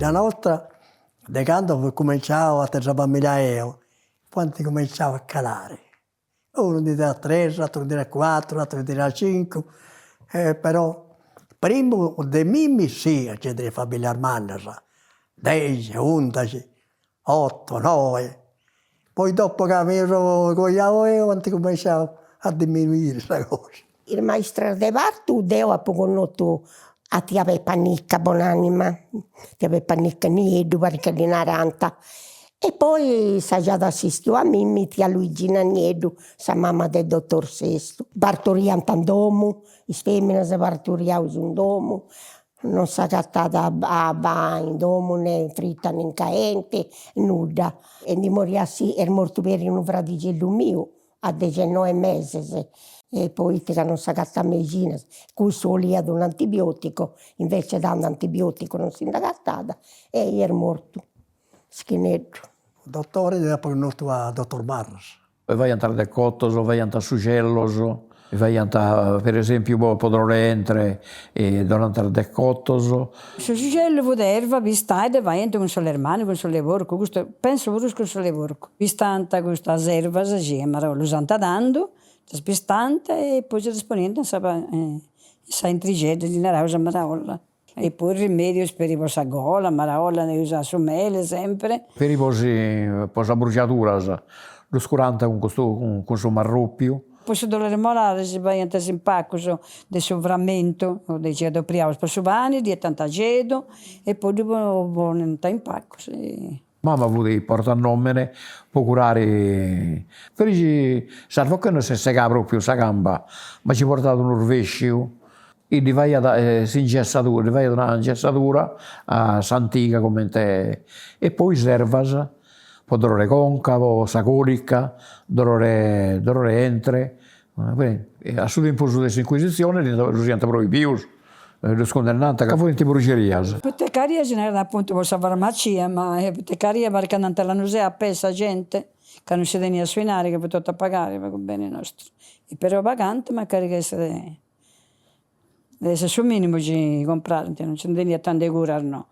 una volta, da quando cominciavo a trasformare io, quando cominciavo a calare. Uno dirà 3, l'altro dirà 4, l'altro dirà 5, però prima di me sì, c'è delle famiglie armane, 10, 11, 8, 9. Poi dopo che mi cogliavo io, quando cominciavo a diminuire questa cosa. Il maestro de parto deo ho conosciuto a tia Peppa Nicca, buonanima, tia Peppa Nicca Niedu, perché di Naranta. E poi si è già assistito a Mimmi, tia Luigina Niedu, sa mamma del dottor Sesto. Partoriamo in domo, le femmine si partoriamo in domo, non si è cattata a in domo, né fritta né in caente, nulla. E di morire sì, è morto per un fraticello mio, a 19 mesi. E poi che non si catta medicina, questo voleva un antibiotico, invece dando antibiotico non si è cattata e è morto, schinetto. Il dottore gli ha conosciuto a dottor Marras. Vai andare da Cottoso, vai andare a Sugelloso, vai andare per esempio Podrore Entre e durante da Cottoso. Se Sugello vuderva, vistade, vai entro con le mani, con le vorco, penso pure con le vorco. Vistanta questa serva, si ma lo santa dando, spistante e poi si risponde, sa intrigede di una rausa maraolla. E poi rimedio per i vostra gola, maraolla ne usa su mele sempre. Per i posa bruciatura, lo scurante con questo marruppio. Poi se dolore molare si va in impacco del sovramento, o dei cedo priaus per subani, di tanta gedo, e poi dopo buon impacco. Mamma vuole portare a nomene, può curare. Felici, salvo che non si sega proprio sa gamba, ma ci ha portato un rovescio e gli vai a dare una ingessatura a Santiga come te, e poi servas, poi dolore concavo, sacolica, dolore entre. A suo tempo su questa inquisizione, lo siamo proprio più. Lo scondannata che fu in bruceria. Petecaria ce n'era appunto per la farmacia, ma petecaria perché non te la usava a pesa gente che non si veniva a suonare, che poteva pagare per il bene nostro. E però pagante, ma che essere sul minimo di comprare, non ci veniva tante cura, no.